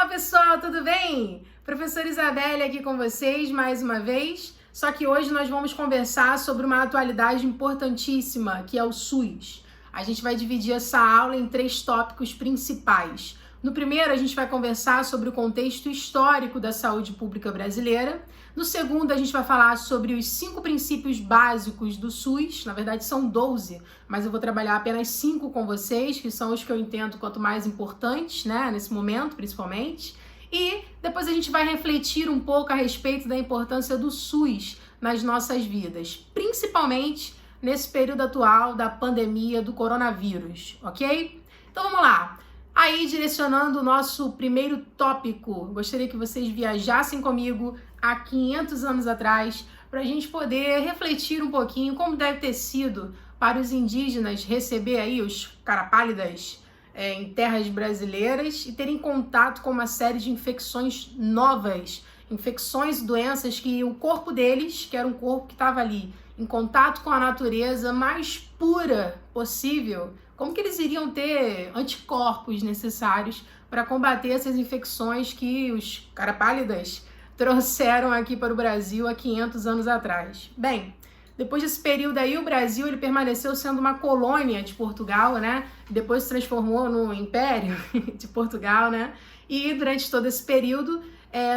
pessoal, tudo bem? Professora Isabelle aqui com vocês mais uma vez, só que hoje nós vamos conversar sobre uma atualidade importantíssima, que é o SUS. A gente vai dividir essa aula em 3 tópicos principais. No primeiro, a gente vai conversar sobre o contexto histórico da saúde pública brasileira. No segundo, a gente vai falar sobre os 5 princípios básicos do SUS. Na verdade, são 12, mas eu vou trabalhar apenas 5 com vocês, que são os que eu entendo quanto mais importantes, né, nesse momento, principalmente. E depois a gente vai refletir um pouco a respeito da importância do SUS nas nossas vidas, principalmente nesse período atual da pandemia do coronavírus, ok? Então vamos lá. Aí, direcionando o nosso primeiro tópico, gostaria que vocês viajassem comigo há 500 anos atrás, para a gente poder refletir um pouquinho como deve ter sido para os indígenas receber aí os carapálidas em terras brasileiras e terem contato com uma série de infecções novas, infecções e doenças que o corpo deles, que era um corpo que estava ali em contato com a natureza mais pura possível, como que eles iriam ter anticorpos necessários para combater essas infecções que os carapálidas trouxeram aqui para o Brasil há 500 anos atrás? Bem, depois desse período aí, o Brasil ele permaneceu sendo uma colônia de Portugal, né? Depois se transformou no Império de Portugal, né? E durante todo esse período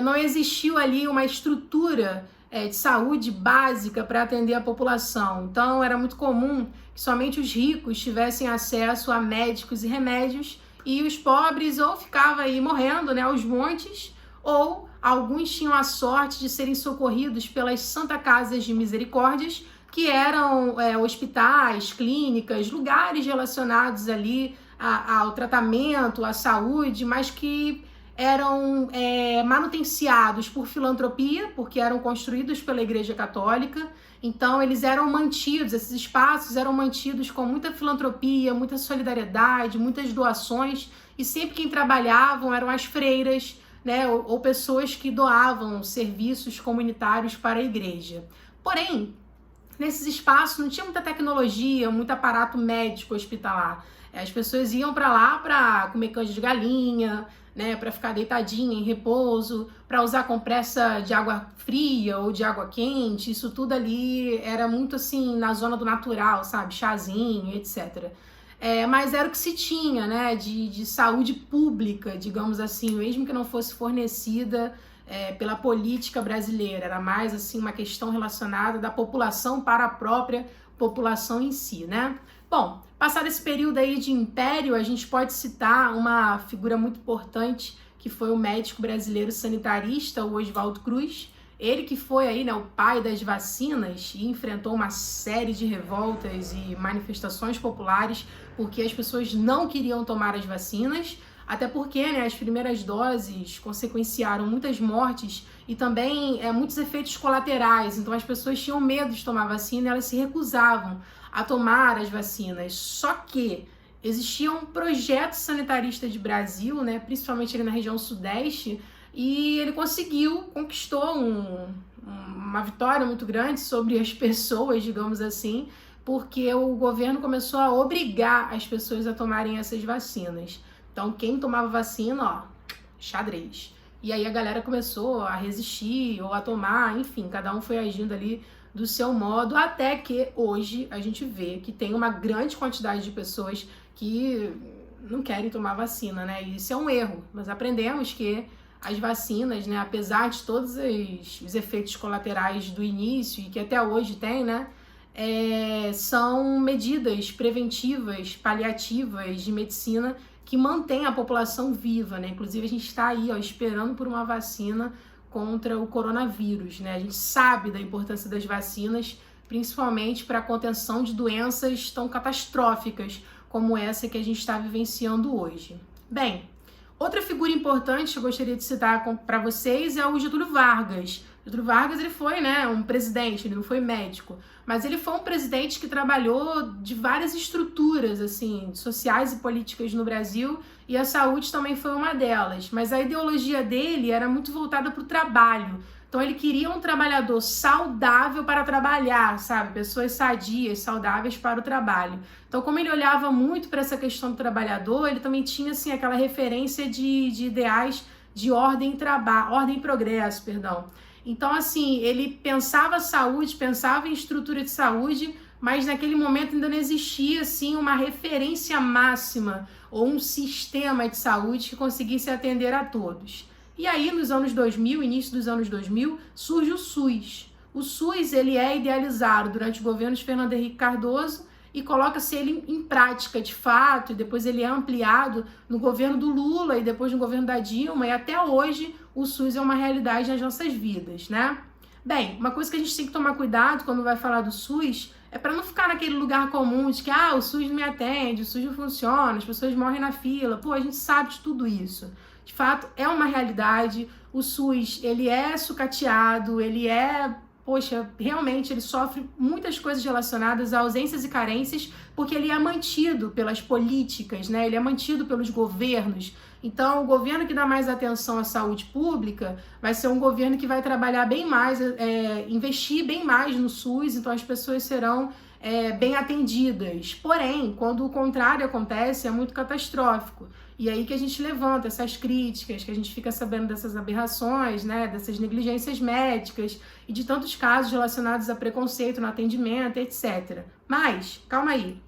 não existiu ali uma estrutura de saúde básica para atender a população. Então era muito comum que somente os ricos tivessem acesso a médicos e remédios e os pobres ou ficavam aí morrendo, né, aos montes, ou alguns tinham a sorte de serem socorridos pelas Santa Casas de Misericórdias, que eram hospitais, clínicas, lugares relacionados ali ao tratamento, à saúde, mas que eram manutenciados por filantropia, porque eram construídos pela Igreja Católica. Então eles eram mantidos, esses espaços eram mantidos com muita filantropia, muita solidariedade, muitas doações, e sempre quem trabalhavam eram as freiras, né, ou pessoas que doavam serviços comunitários para a igreja. Porém, nesses espaços não tinha muita tecnologia, muito aparato médico hospitalar. As pessoas iam para lá para comer canja de galinha, né, para ficar deitadinha em repouso, para usar compressa de água fria ou de água quente. Isso tudo ali era muito assim na zona do natural, sabe, chazinho, etc. Mas era o que se tinha, né, de saúde pública, digamos assim, mesmo que não fosse fornecida pela política brasileira. Era mais assim uma questão relacionada da população para a própria população em si, né? Bom, passado esse período aí de império, a gente pode citar uma figura muito importante, que foi o médico brasileiro sanitarista, o Oswaldo Cruz. Ele que foi aí, né, o pai das vacinas e enfrentou uma série de revoltas e manifestações populares porque as pessoas não queriam tomar as vacinas, até porque, né, as primeiras doses consequenciaram muitas mortes e também muitos efeitos colaterais. Então as pessoas tinham medo de tomar vacina e elas se recusavam a tomar as vacinas. Só que existia um projeto sanitarista de Brasil, né, principalmente ali na região sudeste, e ele conquistou uma vitória muito grande sobre as pessoas, digamos assim, porque o governo começou a obrigar as pessoas a tomarem essas vacinas. Então, quem tomava vacina, ó, xadrez. E aí a galera começou a resistir ou a tomar, enfim, cada um foi agindo ali do seu modo, até que hoje a gente vê que tem uma grande quantidade de pessoas que não querem tomar vacina, né? E isso é um erro. Nós aprendemos que as vacinas, né, apesar de todos os efeitos colaterais do início e que até hoje tem, né, são medidas preventivas, paliativas de medicina que mantém a população viva, né? Inclusive a gente está aí, ó, esperando por uma vacina contra o coronavírus, né? A gente sabe da importância das vacinas, principalmente para a contenção de doenças tão catastróficas como essa que a gente está vivenciando hoje. Bem, outra figura importante que eu gostaria de citar para vocês é o Getúlio Vargas. Getúlio Vargas, ele foi, né, um presidente, ele não foi médico, mas ele foi um presidente que trabalhou de várias estruturas, assim, sociais e políticas no Brasil, e a saúde também foi uma delas. Mas a ideologia dele era muito voltada para o trabalho. Então ele queria um trabalhador saudável para trabalhar, sabe? Pessoas sadias, saudáveis para o trabalho. Então, como ele olhava muito para essa questão do trabalhador, ele também tinha, assim, aquela referência de ideais de ordem e progresso, perdão. Então, assim, ele pensava saúde, pensava em estrutura de saúde, mas naquele momento ainda não existia, assim, uma referência máxima ou um sistema de saúde que conseguisse atender a todos. E aí, nos anos 2000, início dos anos 2000, surge o SUS. O SUS, ele é idealizado durante o governo de Fernando Henrique Cardoso e coloca-se ele em prática de fato, e depois ele é ampliado no governo do Lula e depois no governo da Dilma, e até hoje o SUS é uma realidade nas nossas vidas, né? Bem, uma coisa que a gente tem que tomar cuidado quando vai falar do SUS é para não ficar naquele lugar comum de que o SUS não me atende, o SUS não funciona, as pessoas morrem na fila. Pô, a gente sabe de tudo isso. De fato, é uma realidade. O SUS, ele é sucateado, ele é... Poxa, realmente ele sofre muitas coisas relacionadas a ausências e carências, porque ele é mantido pelas políticas, né? Ele é mantido pelos governos. Então, o governo que dá mais atenção à saúde pública vai ser um governo que vai trabalhar bem mais, investir bem mais no SUS, então as pessoas serão bem atendidas. Porém, quando o contrário acontece, é muito catastrófico. E aí que a gente levanta essas críticas, que a gente fica sabendo dessas aberrações, né, dessas negligências médicas e de tantos casos relacionados a preconceito no atendimento, etc. Mas, calma aí,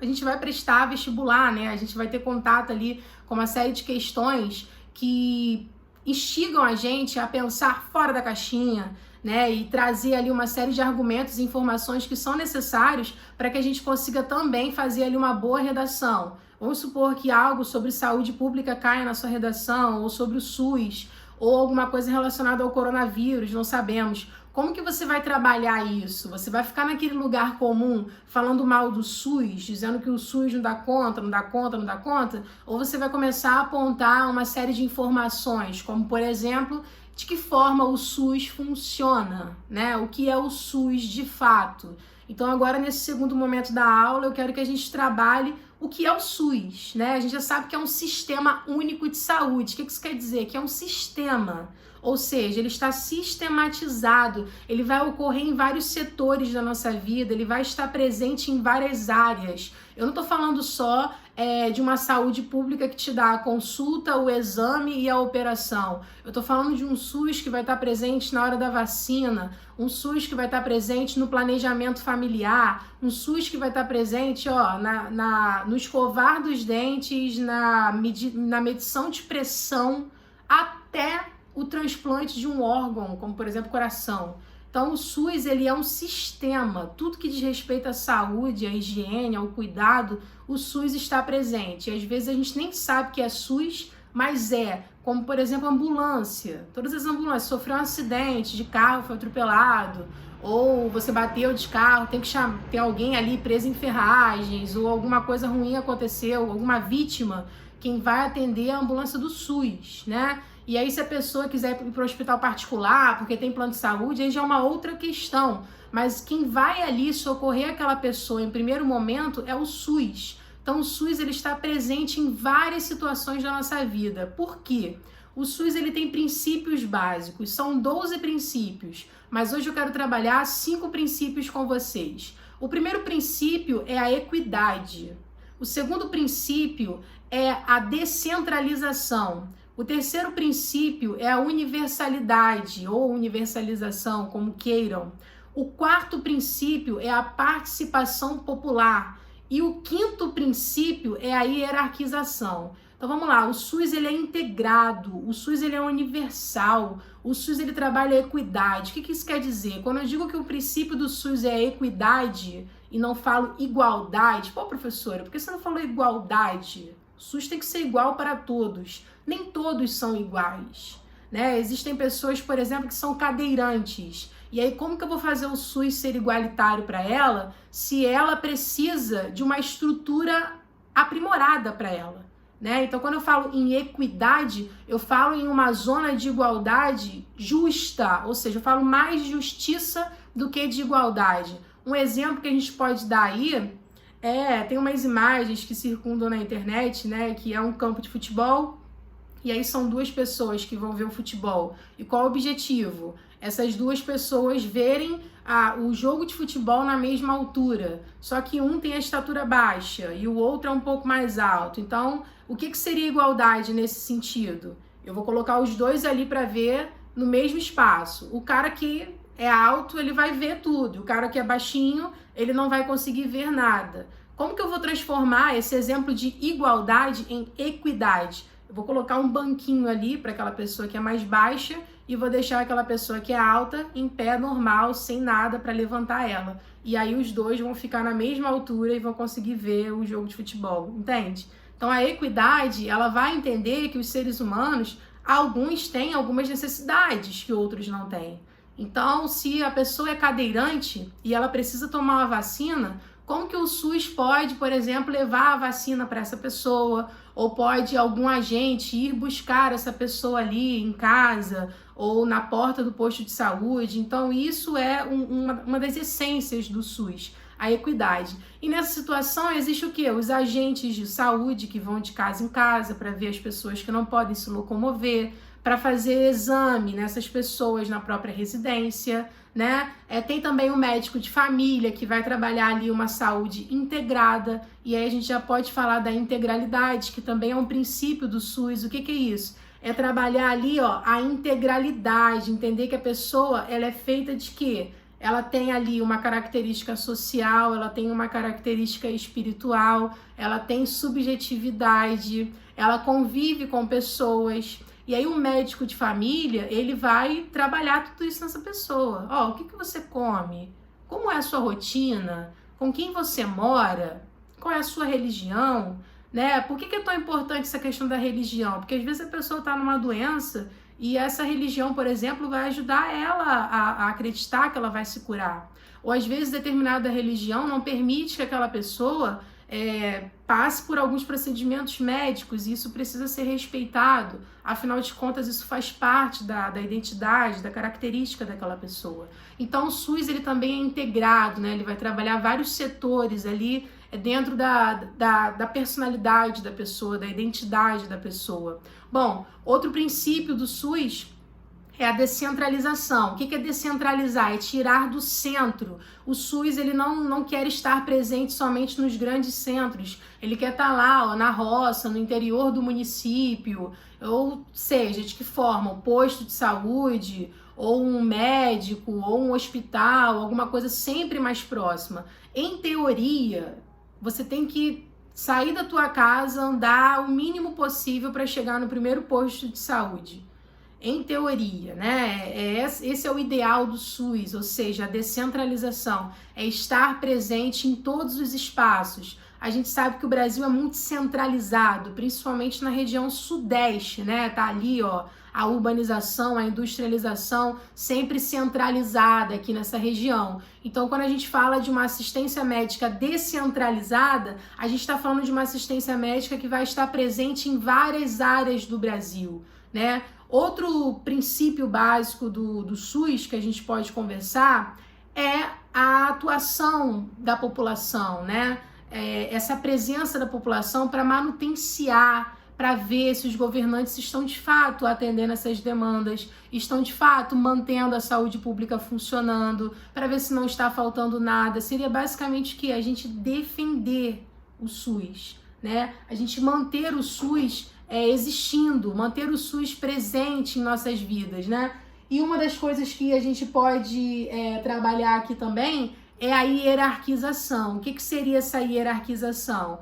a gente vai prestar vestibular, né, a gente vai ter contato ali com uma série de questões que instigam a gente a pensar fora da caixinha, né, e trazer ali uma série de argumentos e informações que são necessários para que a gente consiga também fazer ali uma boa redação. Vamos supor que algo sobre saúde pública caia na sua redação, ou sobre o SUS, ou alguma coisa relacionada ao coronavírus, não sabemos. Como que você vai trabalhar isso? Você vai ficar naquele lugar comum falando mal do SUS, dizendo que o SUS não dá conta, não dá conta, não dá conta? Ou você vai começar a apontar uma série de informações, como por exemplo, de que forma o SUS funciona, né? O que é o SUS de fato? Então agora nesse segundo momento da aula eu quero que a gente trabalhe o que é o SUS, né? A gente já sabe que é um sistema único de saúde. O que isso quer dizer? Que é um sistema, ou seja, ele está sistematizado, ele vai ocorrer em vários setores da nossa vida, ele vai estar presente em várias áreas. Eu não estou falando só de uma saúde pública que te dá a consulta, o exame e a operação. Eu estou falando de um SUS que vai estar presente na hora da vacina, um SUS que vai estar presente no planejamento familiar, um SUS que vai estar presente no escovar dos dentes, na medição de pressão, até o transplante de um órgão, como por exemplo coração. Então o SUS ele é um sistema, tudo que diz respeito à saúde, à higiene, ao cuidado, o SUS está presente. E às vezes a gente nem sabe que é SUS, mas como por exemplo ambulância. Todas as ambulâncias, sofreu um acidente de carro, foi atropelado, ou você bateu de carro, tem que ter alguém ali preso em ferragens, ou alguma coisa ruim aconteceu, alguma vítima, quem vai atender é a ambulância do SUS, né? E aí se a pessoa quiser ir para o hospital particular, porque tem plano de saúde, aí já é uma outra questão. Mas quem vai ali socorrer aquela pessoa em primeiro momento é o SUS. Então o SUS ele está presente em várias situações da nossa vida. Por quê? O SUS ele tem princípios básicos, são 12 princípios, mas hoje eu quero trabalhar 5 princípios com vocês. O primeiro princípio é a equidade. O segundo princípio é a descentralização. O terceiro princípio é a universalidade ou universalização, como queiram. O quarto princípio é a participação popular. E o quinto princípio é a hierarquização. Então vamos lá, o SUS ele é integrado, o SUS ele é universal, o SUS ele trabalha a equidade. O que isso quer dizer? Quando eu digo que o princípio do SUS é a equidade e não falo igualdade, pô professora, por que você não falou igualdade? O SUS tem que ser igual para todos. Nem todos são iguais, né? Existem pessoas, por exemplo, que são cadeirantes. E aí, como que eu vou fazer o SUS ser igualitário para ela se ela precisa de uma estrutura aprimorada para ela, né? Então, quando eu falo em equidade, eu falo em uma zona de igualdade justa, ou seja, eu falo mais de justiça do que de igualdade. Um exemplo que a gente pode dar aí tem umas imagens que circundam na internet, né? Que é um campo de futebol. E aí são duas pessoas que vão ver o futebol. E qual o objetivo? Essas duas pessoas verem o jogo de futebol na mesma altura. Só que um tem a estatura baixa e o outro é um pouco mais alto. Então, o que seria igualdade nesse sentido? Eu vou colocar os dois ali para ver no mesmo espaço. O cara que é alto, ele vai ver tudo. O cara que é baixinho, ele não vai conseguir ver nada. Como que eu vou transformar esse exemplo de igualdade em equidade? Eu vou colocar um banquinho ali para aquela pessoa que é mais baixa e vou deixar aquela pessoa que é alta em pé normal, sem nada para levantar ela. E aí os dois vão ficar na mesma altura e vão conseguir ver o jogo de futebol, entende? Então a equidade, ela vai entender que os seres humanos, alguns têm algumas necessidades que outros não têm. Então, se a pessoa é cadeirante e ela precisa tomar uma vacina, como que o SUS pode, por exemplo, levar a vacina para essa pessoa? Ou pode algum agente ir buscar essa pessoa ali em casa ou na porta do posto de saúde? Então, isso é uma das essências do SUS, a equidade. E nessa situação existe o quê? Os agentes de saúde que vão de casa em casa para ver as pessoas que não podem se locomover, para fazer exame nessas pessoas na própria residência, né? Tem também o médico de família que vai trabalhar ali uma saúde integrada, e aí a gente já pode falar da integralidade, que também é um princípio do SUS. O que é isso? É trabalhar ali, ó, a integralidade, entender que a pessoa, ela é feita de quê? Ela tem ali uma característica social, ela tem uma característica espiritual, ela tem subjetividade, ela convive com pessoas. E aí o médico de família, ele vai trabalhar tudo isso nessa pessoa. Ó, o que você come? Como é a sua rotina? Com quem você mora? Qual é a sua religião? Né? Por que é tão importante essa questão da religião? Porque às vezes a pessoa está numa doença e essa religião, por exemplo, vai ajudar ela a acreditar que ela vai se curar. Ou às vezes determinada religião não permite que aquela pessoa passe por alguns procedimentos médicos, e isso precisa ser respeitado. Afinal de contas, isso faz parte da identidade, da característica daquela pessoa. Então o SUS, ele também é integrado, né? Ele vai trabalhar vários setores ali dentro da personalidade da pessoa, da identidade da pessoa. Bom, outro princípio do SUS é a descentralização. O que é descentralizar? É tirar do centro. O SUS, ele não quer estar presente somente nos grandes centros. Ele quer estar lá, ó, na roça, no interior do município, ou seja, de que forma? Um posto de saúde, ou um médico, ou um hospital, alguma coisa sempre mais próxima. Em teoria, você tem que sair da tua casa, andar o mínimo possível para chegar no primeiro posto de saúde. Em teoria, né? Esse é o ideal do SUS, ou seja, a descentralização, é estar presente em todos os espaços. A gente sabe que o Brasil é muito centralizado, principalmente na região sudeste, né? Tá ali, ó, a urbanização, a industrialização sempre centralizada aqui nessa região. Então, quando a gente fala de uma assistência médica descentralizada, a gente está falando de uma assistência médica que vai estar presente em várias áreas do Brasil, né? Outro princípio básico do SUS que a gente pode conversar é a atuação da população, né? Essa presença da população para manutenciar, para ver se os governantes estão de fato atendendo essas demandas, estão de fato mantendo a saúde pública funcionando, para ver se não está faltando nada. Seria basicamente o que? A gente defender o SUS, né? A gente manter o SUS existindo, manter o SUS presente em nossas vidas, né? E uma das coisas que a gente pode trabalhar aqui também é a hierarquização. O que seria essa hierarquização?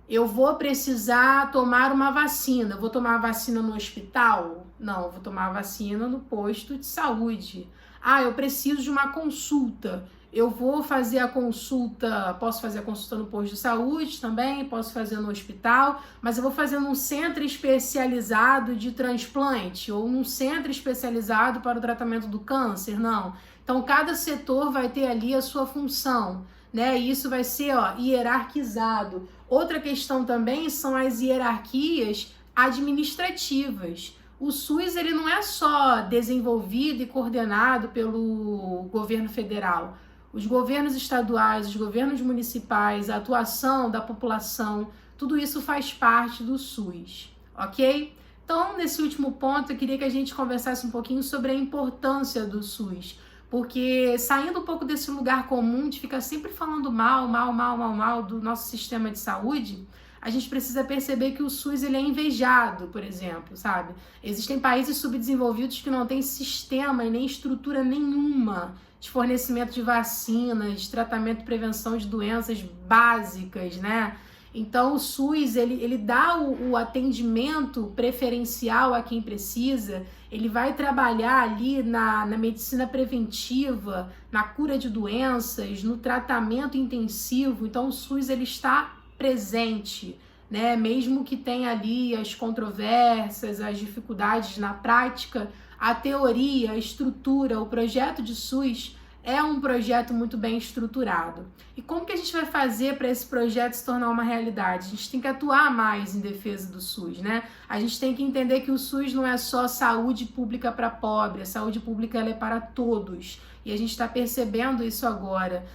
Eu vou precisar tomar uma vacina. Vou tomar a vacina no hospital? Não, vou tomar a vacina no posto de saúde. Ah, eu preciso de uma consulta. Eu vou fazer a consulta, posso fazer a consulta no posto de saúde também, posso fazer no hospital, mas eu vou fazer num centro especializado de transplante ou num centro especializado para o tratamento do câncer, não. Então, cada setor vai ter ali a sua função, né? E isso vai ser, ó, hierarquizado. Outra questão também são as hierarquias administrativas. O SUS, ele não é só desenvolvido e coordenado pelo governo federal. Os governos estaduais, os governos municipais, a atuação da população, tudo isso faz parte do SUS, ok? Então, nesse último ponto, eu queria que a gente conversasse um pouquinho sobre a importância do SUS, porque saindo um pouco desse lugar comum de ficar sempre falando mal do nosso sistema de saúde, a gente precisa perceber que o SUS ele é invejado, por exemplo, sabe? Existem países subdesenvolvidos que não têm sistema e nem estrutura nenhuma de fornecimento de vacinas, de tratamento e prevenção de doenças básicas, né? Então o SUS, ele dá o atendimento preferencial a quem precisa, ele vai trabalhar ali na medicina preventiva, na cura de doenças, no tratamento intensivo. Então o SUS ele está presente, né? Mesmo que tenha ali as controvérsias, as dificuldades na prática, a teoria, a estrutura, o projeto de SUS é um projeto muito bem estruturado. E como que a gente vai fazer para esse projeto se tornar uma realidade? A gente tem que atuar mais em defesa do SUS, né? A gente tem que entender que o SUS não é só saúde pública para pobre, a saúde pública ela é para todos. E a gente está percebendo isso agora.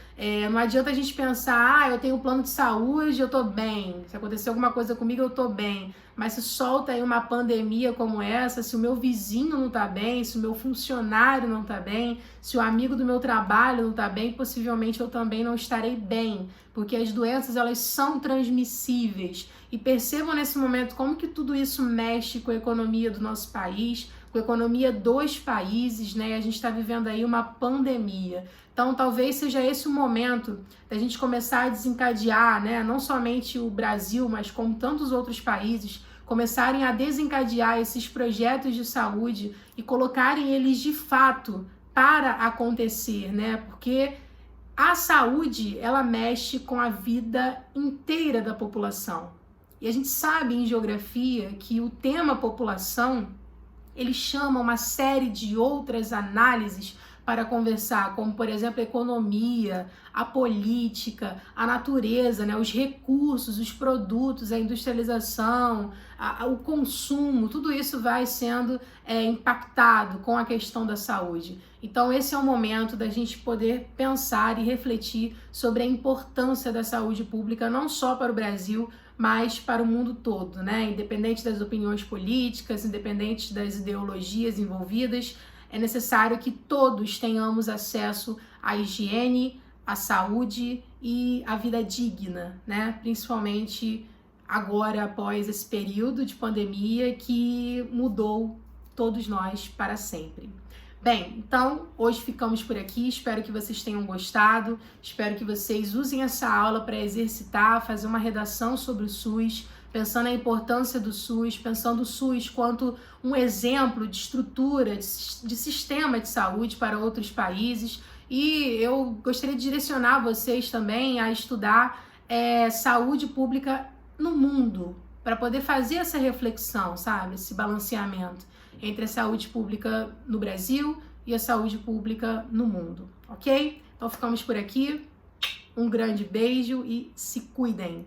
Não adianta a gente pensar, eu tenho plano de saúde, eu tô bem. Se acontecer alguma coisa comigo, eu tô bem. Mas se solta aí uma pandemia como essa, se o meu vizinho não tá bem, se o meu funcionário não tá bem, se o amigo do meu trabalho não tá bem, possivelmente eu também não estarei bem. Porque as doenças, elas são transmissíveis. E percebam nesse momento como que tudo isso mexe com a economia do nosso país, com a economia dos países, né? A gente está vivendo aí uma pandemia. Então, talvez seja esse o momento da gente começar a desencadear, né? Não somente o Brasil, mas como tantos outros países, começarem a desencadear esses projetos de saúde e colocarem eles de fato para acontecer, né? Porque a saúde, ela mexe com a vida inteira da população. E a gente sabe em geografia que o tema população ele chama uma série de outras análises para conversar, como, por exemplo, a economia, a política, a natureza, né, os recursos, os produtos, a industrialização, o consumo, tudo isso vai sendo impactado com a questão da saúde. Então, esse é o momento da gente poder pensar e refletir sobre a importância da saúde pública, não só para o Brasil, mas para o mundo todo, né? Independente das opiniões políticas, independente das ideologias envolvidas, é necessário que todos tenhamos acesso à higiene, à saúde e à vida digna, né? Principalmente agora, após esse período de pandemia que mudou todos nós para sempre. Bem, então hoje ficamos por aqui, espero que vocês tenham gostado, espero que vocês usem essa aula para exercitar, fazer uma redação sobre o SUS, pensando na importância do SUS, pensando o SUS quanto um exemplo de estrutura, de sistema de saúde para outros países. E eu gostaria de direcionar vocês também a estudar saúde pública no mundo, para poder fazer essa reflexão, sabe? Esse balanceamento entre a saúde pública no Brasil e a saúde pública no mundo, ok? Então ficamos por aqui, um grande beijo e se cuidem!